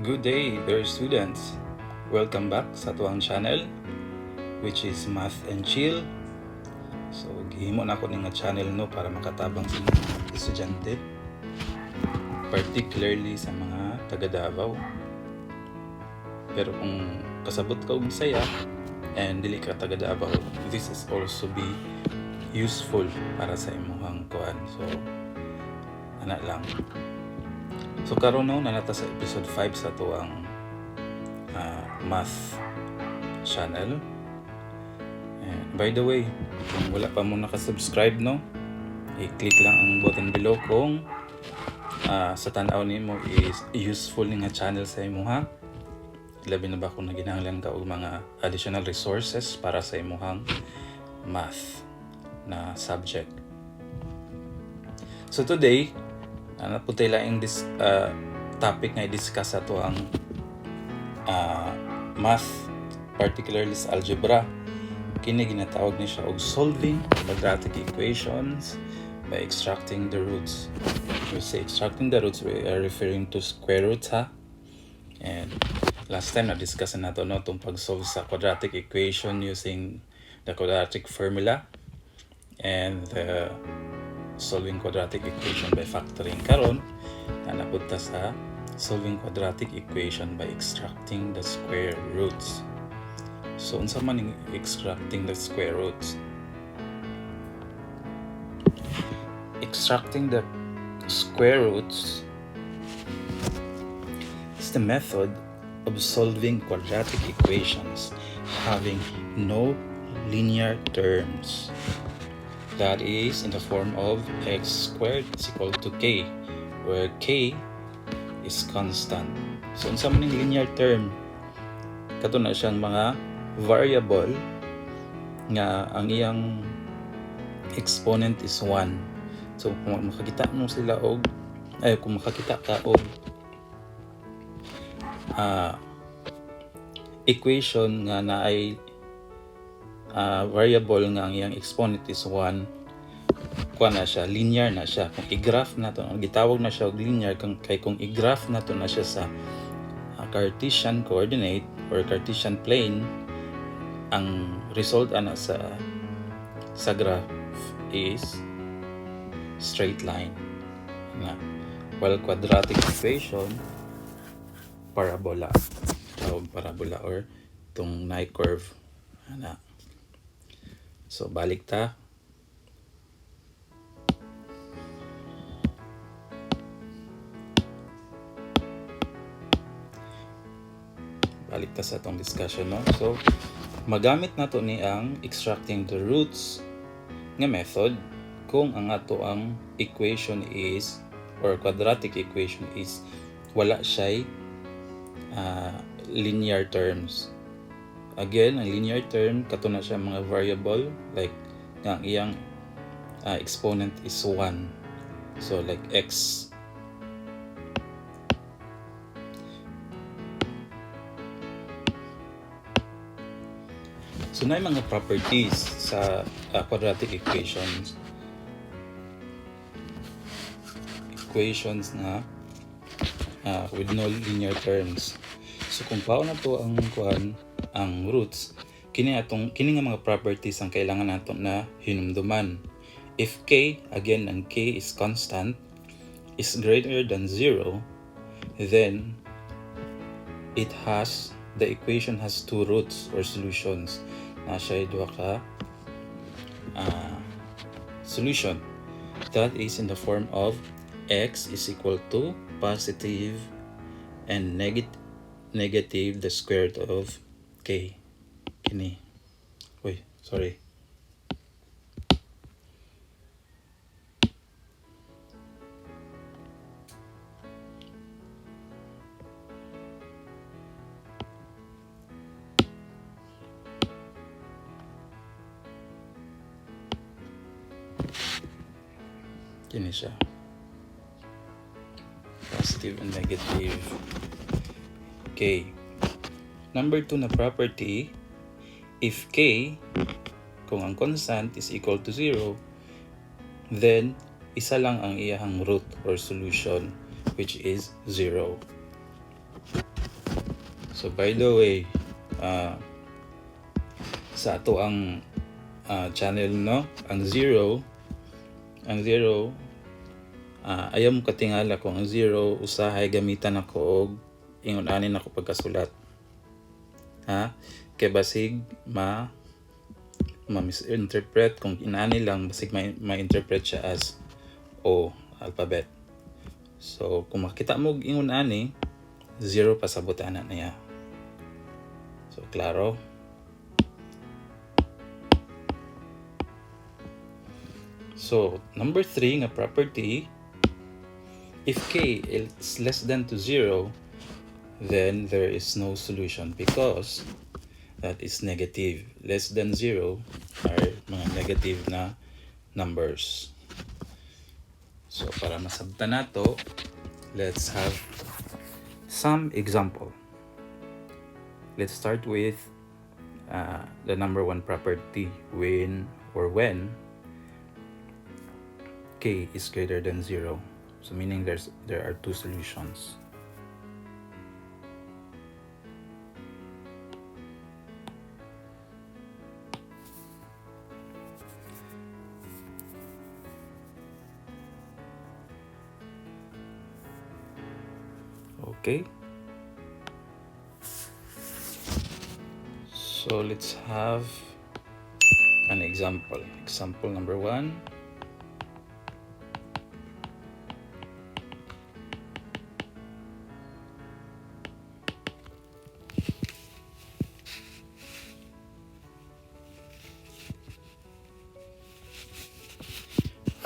Good day, dear students. Welcome back sa tuwang channel, which is Math and Chill. So, gihimo na ako nga channel no para makatabang sa mga estudyante, particularly sa mga taga Davao. Pero kung kasabot ka og Bisaya and dili ka taga Davao, this is also be useful para sa imong kuan. So, ana lang. So karon no nanata sa episode 5 sa tuwang math channel. And by the way, kung wala pa mo naka-subscribe no, i-click lang ang button below kung sa tan-aw nimo is useful nga channel sa imo ha. Labi na ba kung naginahanglan ka og mga additional resources para sa imong math na subject. So today, napuntay lang this topic nga i-discuss ato ang math, particularly sa algebra. Kini ginatawag ni siya og solving quadratic equations by extracting the roots. We say extracting the roots, we are referring to square roots ha. And last time na-discuss na nato no, itong pag-solve sa quadratic equation using the quadratic formula and solving quadratic equation by factoring. Karon napunta sa solving quadratic equation by extracting the square roots. So unsa man ning extracting the square roots? Extracting the square roots is the method of solving quadratic equations having no linear terms. That is in the form of x squared is equal to k, where k is constant. So unsa man ning linear term? Kato na siyang mga variable nga ang iyang exponent is 1. So kung makakita mo sila og kung makakita ka og equation nga naay variable nga ang iyang exponent is 1, kuha na siya, linear na siya. Kung i-graph nato, ang gitawag na siya og linear kay kung i-graph nato na siya sa Cartesian coordinate or Cartesian plane, ang result ana sa graph is straight line nga. While quadratic equation, parabola, tawag parabola or tong nice curve ana. So balik ta. Balik ta sa atong discussion no. So magamit nato ni ang extracting the roots nga method kung ang ato ang equation is or quadratic equation is wala siya linear terms. Again, ang linear term kato na siya mga variable like ang iyang exponent is 1. So like x. So na mga properties sa quadratic equations. Equations na with no linear terms. So kung paano na to ang roots, kini nga mga properties ang kailangan nato na hinumduman. If k, again ang k is constant, is greater than 0, then the equation has two roots or solutions. Na siya duha ka solution. That is in the form of x is equal to positive and negative the square root of k. Kini. Sorry. Kini siya. Positive and negative k. Number 2 na property, if k, kung ang constant is equal to 0, then isa lang ang iyahang root or solution, which is 0. So by the way, sa ato ang channel, no, ang zero ayaw mo katingala kung ang zero usahay gamitan ako og ingon anin ako pagkasulat, ha, kay basig ma-misinterpret kung inani lang, basig ma-interpret siya as O alphabet. So kung makita mo ingon ani, zero pasabutan na niya. So klaro. So number 3 nga property, if k is less than to 0, then there is no solution because that is negative. Less than 0 are mga negative na numbers. So para masabtan nato, let's have some example. Let's start with the number 1 property, when k is greater than 0. So meaning there are two solutions. Okay. So let's have an example. Example number 1.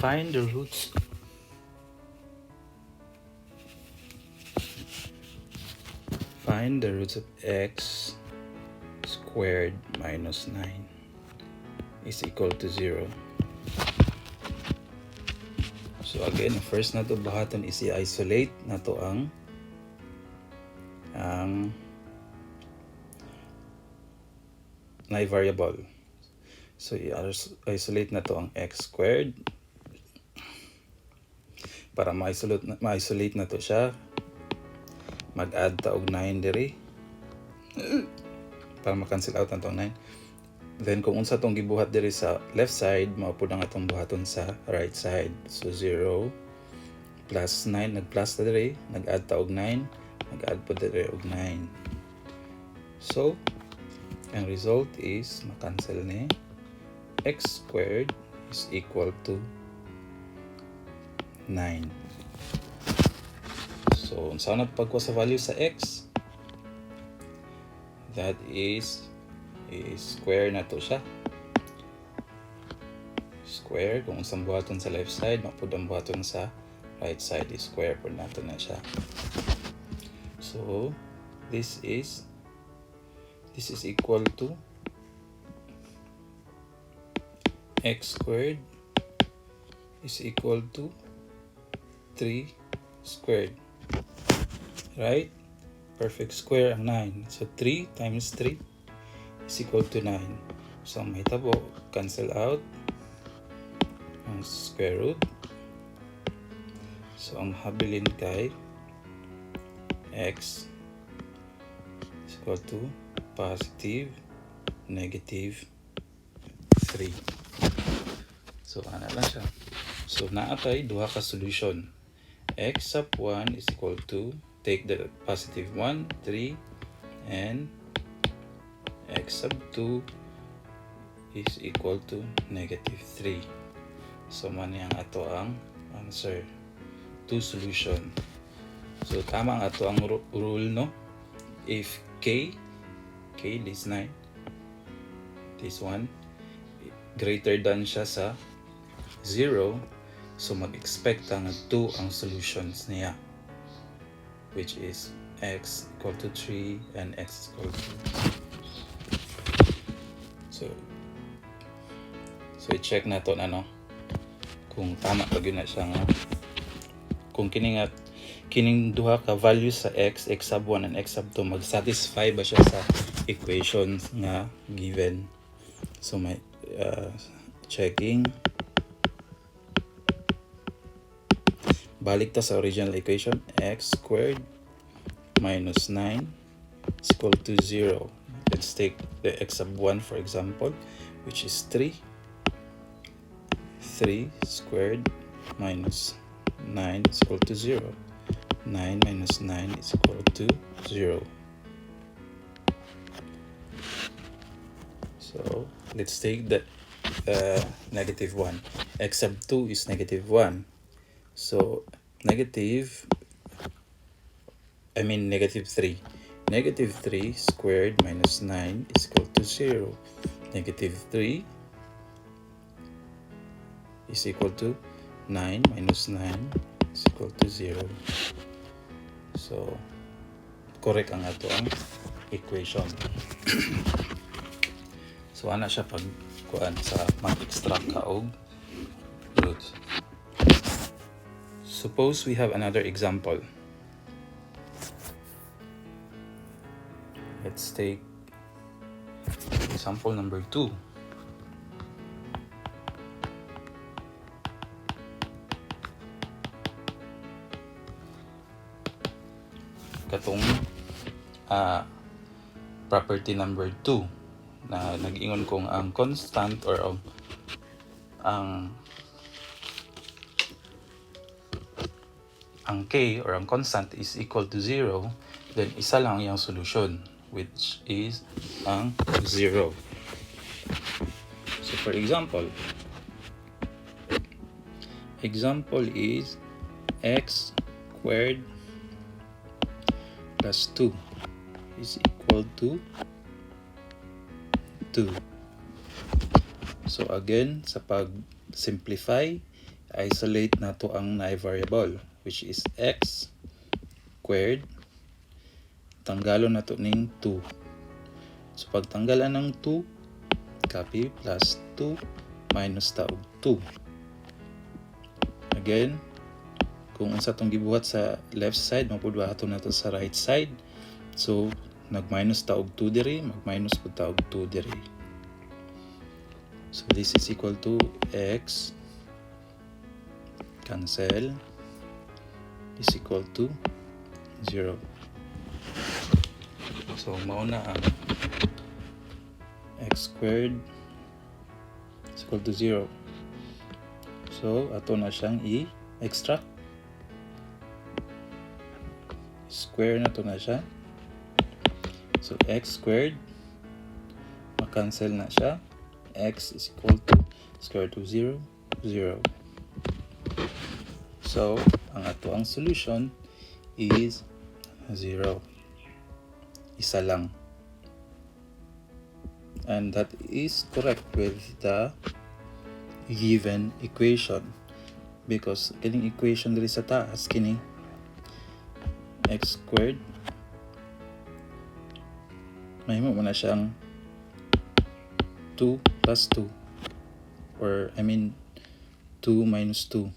Find the roots of x squared minus 9 is equal to 0. So again, first na to buhaton is i-isolate na to ang variable. So i-isolate na to ang x squared. Para ma-isolate na to siya, mag-add ta og 9 diri para ma-cancel out na tong 9. Then kung unsa tong gibuhat diri sa left side, maupod ang atong buhaton sa right side. So 0 plus 9, nag-plus ta diri, nag-add ta og 9, nag-add po diri og 9. So ang result is ma-cancel ni x squared is equal to 9. So unsa na pagkuha sa value sa x, that is square na to siya. Square, kung unsang buhaton sa left side, mapud ang buhaton sa right side, is square po nato na siya. So this is equal to x squared is equal to 3 squared. Right? Perfect square ang 9. So 3 times 3 is equal to 9. So ang mahitabo, cancel out ang square root. So ang habilin kay x is equal to positive negative 3. So ano lang siya. So naatay duha ka solution. X sub 1 is equal to, take the positive 1, 3, and x sub 2 is equal to negative 3. So man yang ato ang answer. Two solution. So tama ang ato ang rule, no? If k this 9, this 1, greater than siya sa 0, so mag-expect ang 2 ang solutions niya, which is x equal to 3 and x equal to 2. So i-check na to na, no, kung tama pag yun na siya nga. Kung kining duha ka values sa x sub 1 and x sub 2, mag-satisfy ba siya sa equations nga given. So may checking. Balik ta sa original equation, x squared minus 9 is equal to 0. Let's take the x sub 1 for example, which is 3. 3 squared minus 9 is equal to 0. 9 minus 9 is equal to 0. So let's take the negative 1. X sub 2 is negative 1. So negative 3. Negative 3 squared minus 9 is equal to 0. Negative 3 is equal to 9 minus 9 is equal to 0. So, correct ang ato ang equation. So, ana siya pag kuan sa mag-extract ka og roots. Suppose we have another example. Let's take example number 2. Katong property number 2 na nag-ingon kong ang constant or ang k or ang constant is equal to 0, then isa lang yung solution, which is ang 0. So for example is x squared plus 2 is equal to 2. So again, sa pag-simplify, isolate nato ang variable, which is x squared. Tanggalon nato ning 2. So pagtanggalan ng 2, copy, plus 2 minus taog 2. Again, kung unsa tong gibuhat sa left side, mapudwahaton nato sa right side. So nag-minus taog 2 diri, mag-minus pud taog 2 diri. So this is equal to x cancel is equal to 0. So mauna ang x squared is equal to 0. So ato na siyang i-extract. Square na to na siya. So x squared, makancel na siya. X is equal to square root of 0, 0. So ang ato ang solution is 0. Isa lang. And that is correct with the given equation, because kining equation diri sa taas kini x squared, mahimo mo na siyang 2 plus 2, or 2 minus 2.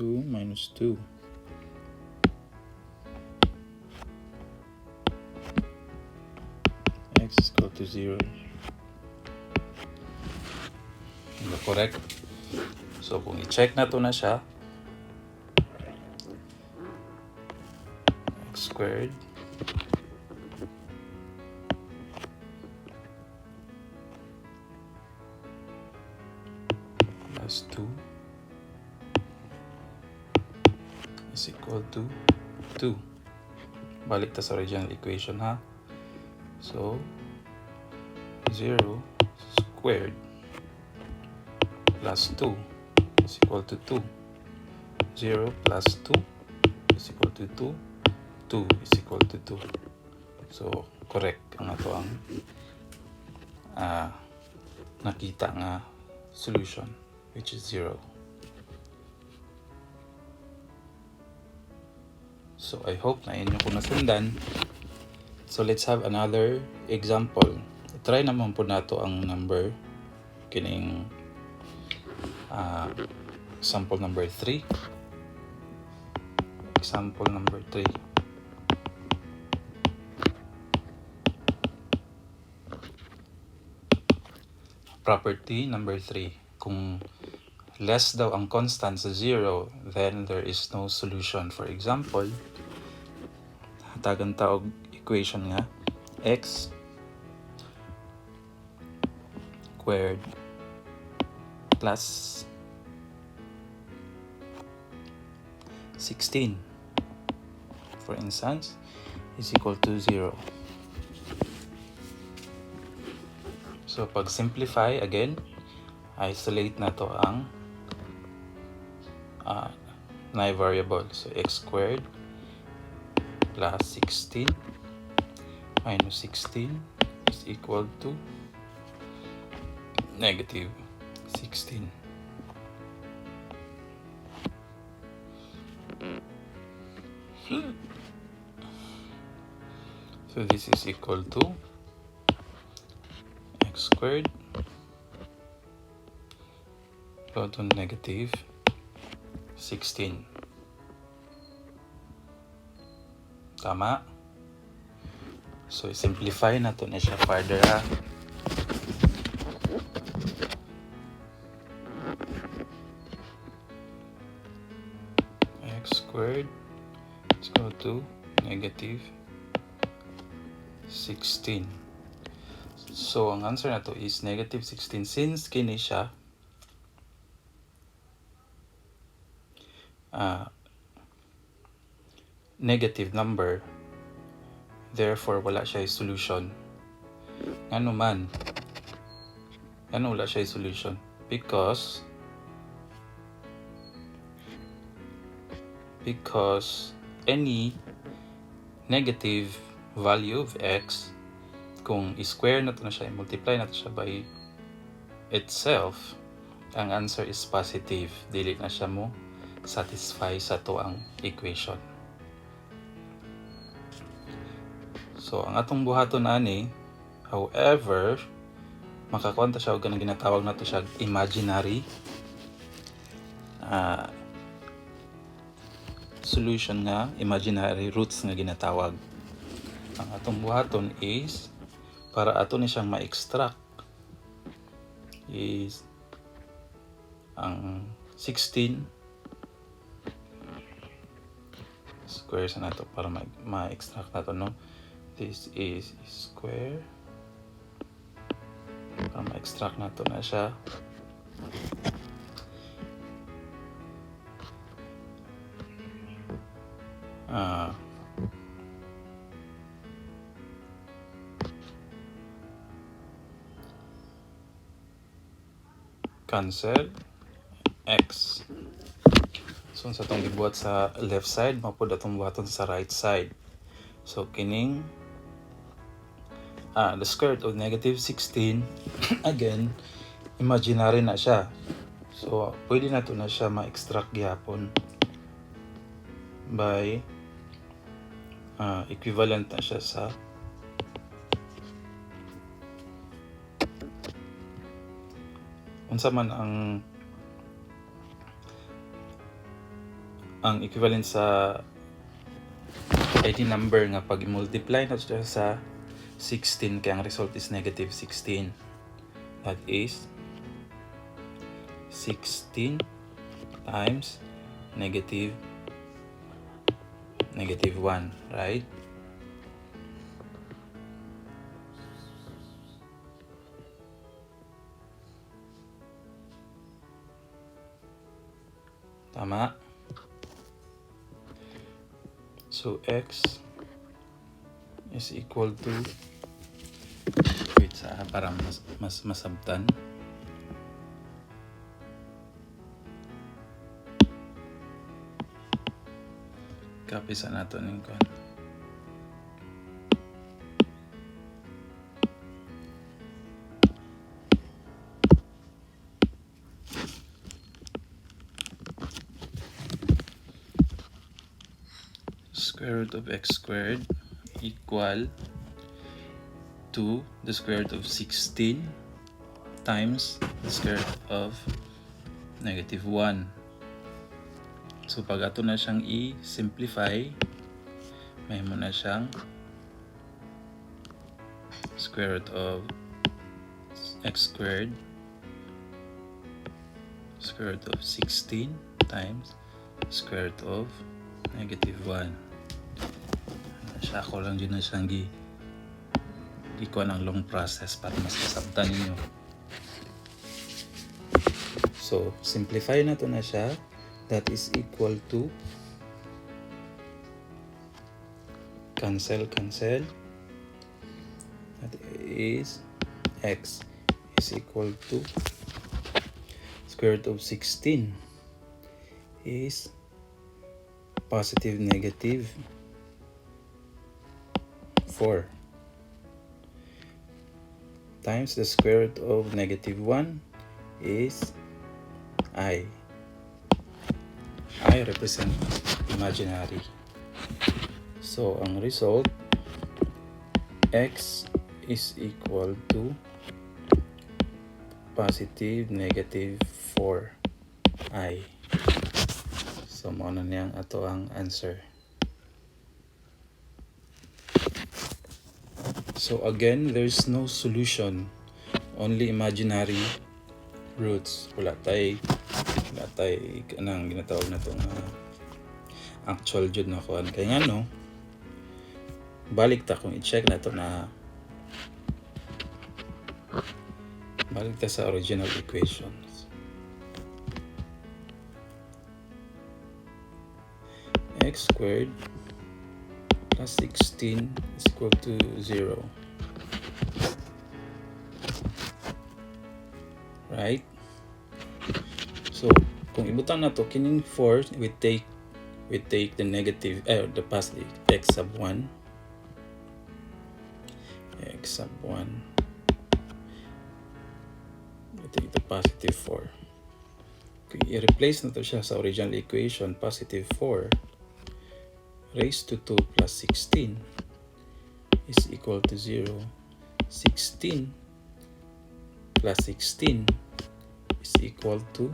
Minus 2 x is equal to 0. Correct. So kung i-check na to na siya, x squared plus 2 is equal to 2. Balik ta sa original equation ha. So 0 squared plus 2 is equal to 2. 0 plus 2 is equal to 2. 2 is equal to 2. So correct ang ato ang nakita nga solution, which is 0. So I hope na inyo kung nasundan. So let's have another example. I-try naman po nato ang number kining example number 3. Example number 3. Property number 3. Kung less daw ang constant sa 0, then there is no solution. For example, hatagan ta og equation nga x squared plus 16, for instance, is equal to 0. So pag simplify again, isolate na to ang na variable. So x squared plus 16 minus 16 is equal to negative 16. So this is equal to x squared equal to negative 16. Tama? So, simplify na to na siya further ha. X squared is equal to negative 16. So, ang answer na to is negative 16 since kini siya negative number, therefore wala siya solution. Ano man? Ano wala siya solution? Because any negative value of x, kung i-square na to na siya, i-multiply na to siya by itself, ang answer is positive. Dili na siya mo satisfy sa to ang equation. So, ang atong buhaton ani, however, makakuha siya og kanang ginatawag nato siya imaginary solution nga, imaginary roots nga ginatawag. Ang atong buhaton is para ato ni siyang ma-extract is ang 16 square sa nato para ma-extract nato, no? This is square para ma-extract nato na siya. Cancel x. So sa itong gibuhat sa left side, mapod atong buhaton sa right side. So kining the square root of negative 16 again, imaginary na siya. So pwede na to na siya ma-extract gyapon by equivalent na siya sa unsa man ang equivalent sa ID number nga pag i-multiply na siya sa 16 kaya ang result is negative 16. That is 16 times negative 1, right? Tama? So x is equal to, wait para mas masabtan. Copy sa nato ning kon. Square root of x squared equal to the square root of 16 times the square root of negative 1. So pag ato na siyang i-simplify, may mo na siyang square root of x squared square root of 16 times square root of negative 1. Siya ako lang dyan na siyang gikuha ng long process para mas masabtan ninyo. So, simplify na to na siya. That is equal to cancel. That is x is equal to square root of 16 is positive negative 4 times the square root of negative 1 is I represent imaginary. So, ang result, x is equal to positive negative 4i. So, mauna niyang ato ang answer. So, again, there's no solution. Only imaginary roots. Wala tayo kanang ginatawag na itong actual jud na kuan. Kaya nga no, balik ta kung i-check na ito na balik ta sa original equations. X squared plus 16 is equal to 0. Right? So, kung ibutan na to, kining 4, we take the negative, the positive, x sub 1. X sub 1. We take the positive 4. Kung i-replace na to siya sa original equation, positive 4 raised to 2 plus 16 is equal to 0. 16 plus 16 is equal to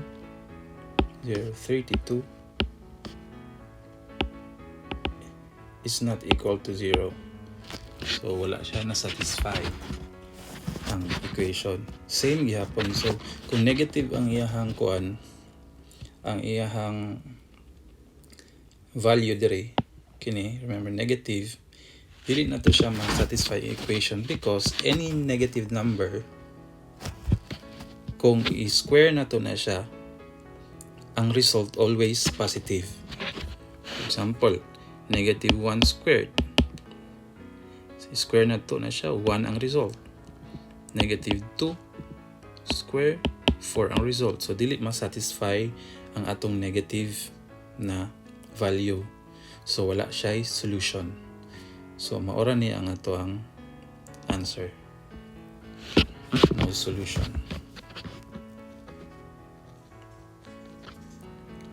0. 32 is not equal to 0. So, wala siya na-satisfy ang equation. Same gihapon. So, kung negative ang iyahang kuan, ang iyahang value dire, kini, remember, negative, dili na to siya ma-satisfy equation because any negative number, kung i-square na to na siya, ang result always positive. For example, negative 1 squared. So, square na to na siya, 1 ang result. Negative 2 square, 4 ang result. So, dili ma-satisfy ang atong negative na value. So, wala siya solution. So, maora ni ang ato ang answer. No solution.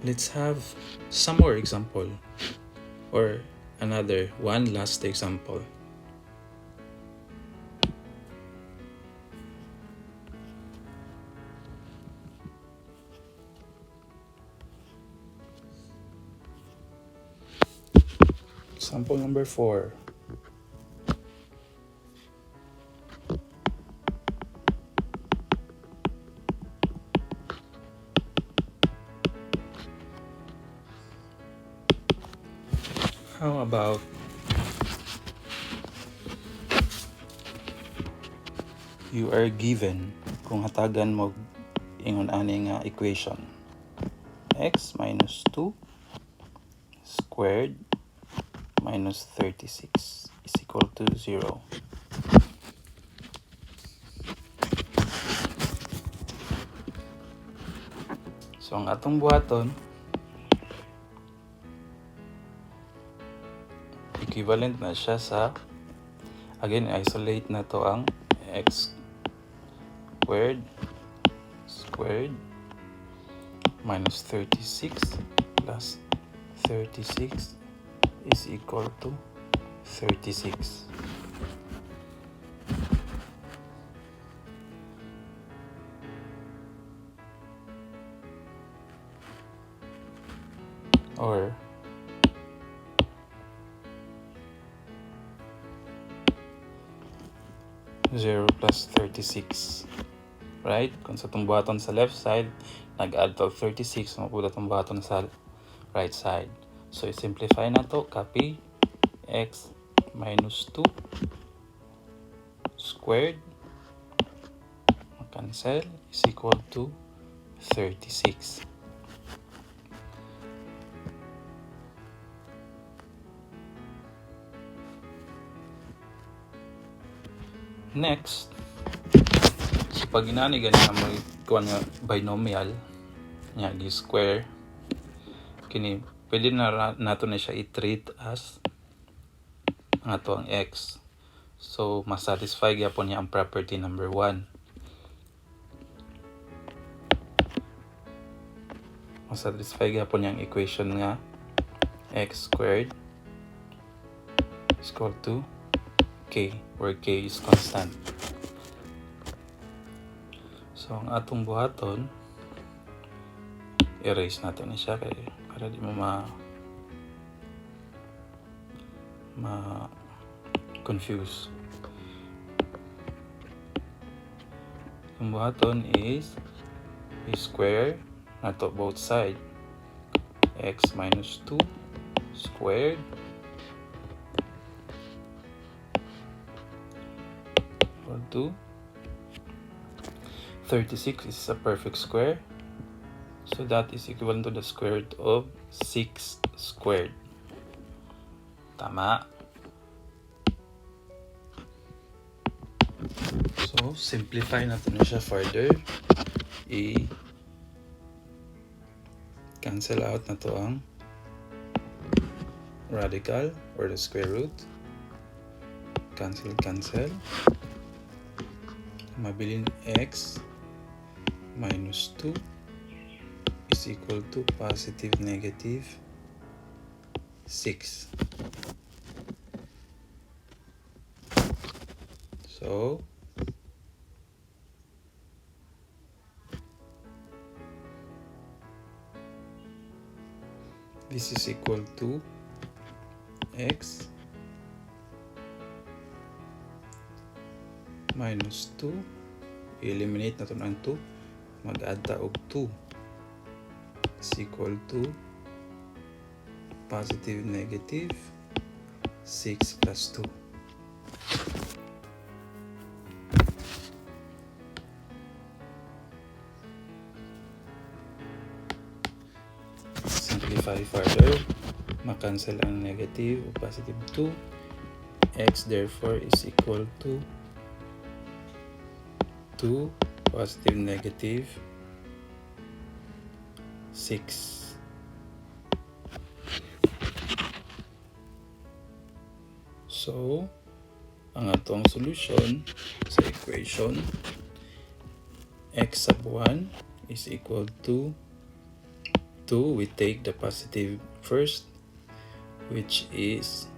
Let's have some more example or another one last example. Example number 4. How about you are given kung hatagan mo ingon ani nga equation x minus 2 squared minus 36 is equal to 0. So ang atong buhaton equivalent na siya sa, again, isolate na to ang x squared minus 36 plus 36 is equal to 36. Or 0 plus 36. Right? Kung sa itong buhaton sa left side, nag-add to 36, mabulat ang baton sa right side. So i-simplify na to, copy x minus 2 squared, cancel, is equal to 36. Next, so pag inani gani na may kuha nga binomial nga gi-square, kini pwede na nato na siya i-treat as nga to ang x. So masatisfy gyapon niya ang property number 1. Masatisfy gyapon niya ang equation nga x squared is equal to k, where k is constant. So ang atong buhaton, erase natin na siya kaya para di mo confuse. Ang buhaton is square na to both side, x minus 2 squared equal to 36 is a perfect square, so that is equivalent to the square root of 6 squared. Tama. So simplify natin siya further. Cancel out na to ang radical or the square root. Cancel. Mabilin x minus 2 is equal to positive negative 6. So this is equal to x minus 2, eliminate na ito ng 2, mag-add ta og 2 is equal to positive negative 6 plus 2. Simplify further, makancel ang negative o positive 2, x therefore is equal to 2 positive negative 6. So ang atong solution sa equation x sub 1 is equal to 2, we take the positive first, which is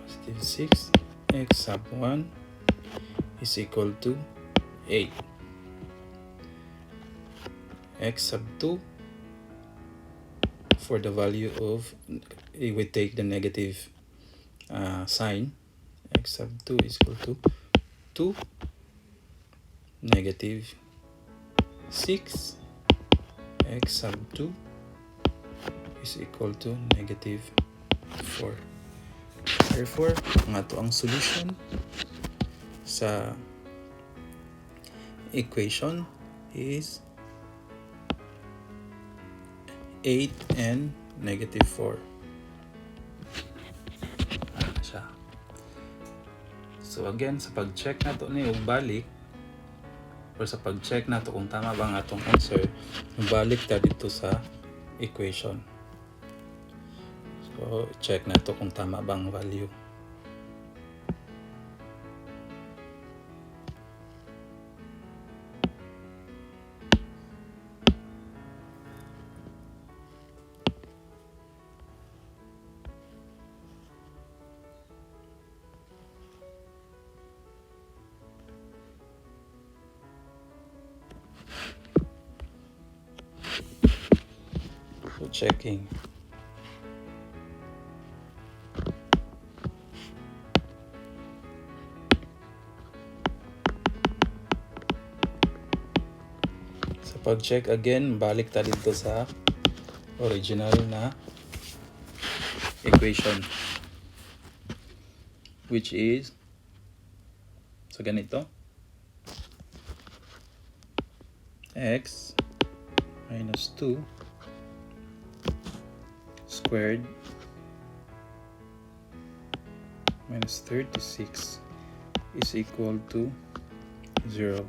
positive 6, x sub 1 is equal to 8. X sub 2, for the value of, we take the negative sign, x sub 2 is equal to 2 negative 6, x sub 2 is equal to negative 4. Therefore, ang ato ang solution sa equation is 8 and negative 4. Siya. So again, sa pag-check na to ni balik, or sa pag-check na to kung tama ba ang atong answer, balik ta dito sa equation. So check na to kung tama ba ang value. So checking. pag-check again, balik ta dito sa original na equation, which is so ganito: x minus 2 squared minus 36 is equal to 0.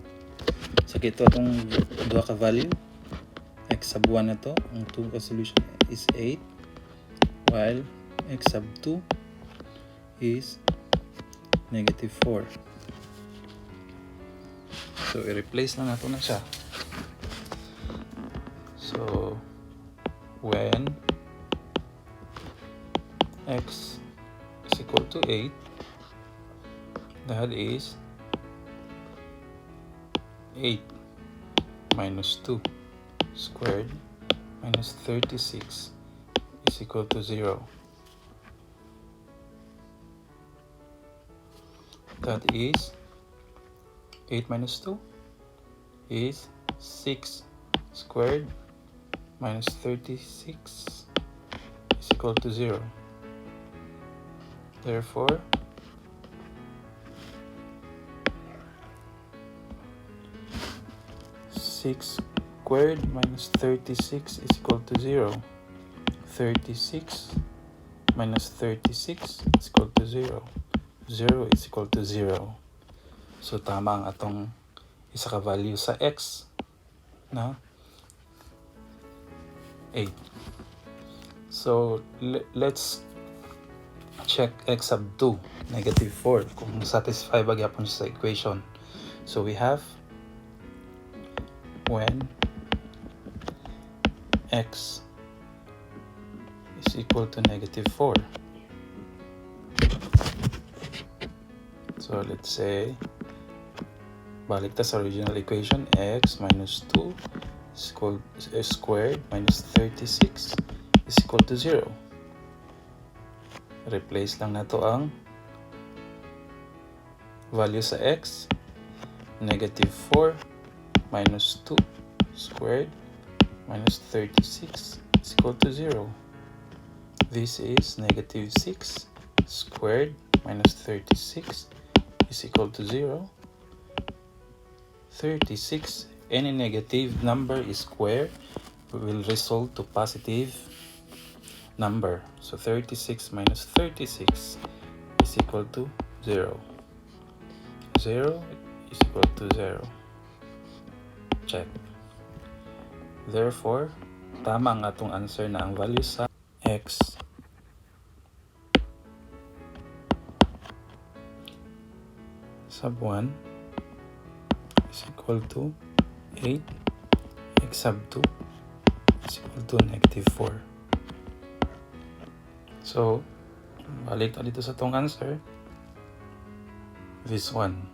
So ito itong dua ka value, x sub 1 na to, ang 2 ka solution is 8, while x sub 2 is negative 4. So i-replace na nato na siya. So when x is equal to 8, that is 8 minus 2 squared minus 36 is equal to 0. That is 8 minus 2 is 6 squared minus 36 is equal to 0. Therefore, six squared minus 36 is equal to 0. 36 minus 36 is equal to 0. 0 is equal to 0. So tama ang atong isa ka value sa x na 8. So let's check x sub 2, negative 4, kung satisfy ba gyapon sa equation. So we have when x is equal to negative 4. So let's say, balik ta sa original equation, x minus 2 is squared minus 36 is equal to 0. Replace lang nato ang value sa x, negative 4 minus 2 squared minus 36 is equal to 0. This is negative 6 squared minus 36 is equal to 0. 36, any negative number is square will result to positive number. So 36 minus 36 is equal to 0. 0 is equal to 0. Check. Therefore, tama ang atong answer na ang value sa x sub 1 is equal to 8, x sub 2 is equal to negative 4. So, balik na dito sa tong answer. This one.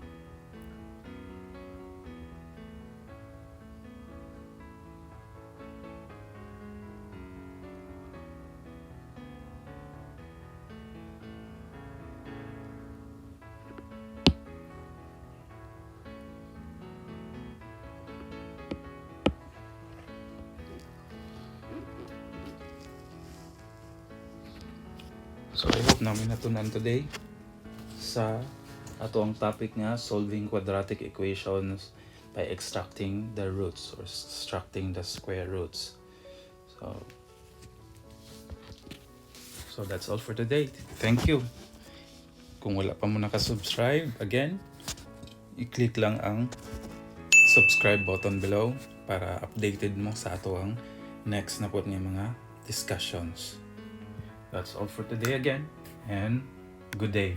So I hope namin natunan today sa ato ang topic nga solving quadratic equations by extracting the roots or extracting the square roots. So that's all for today. Thank you. Kung wala pa mo nakasubscribe, again, i-click lang ang subscribe button below para updated mo sa ato ang next na po niya mga discussions. That's all for today again, and good day.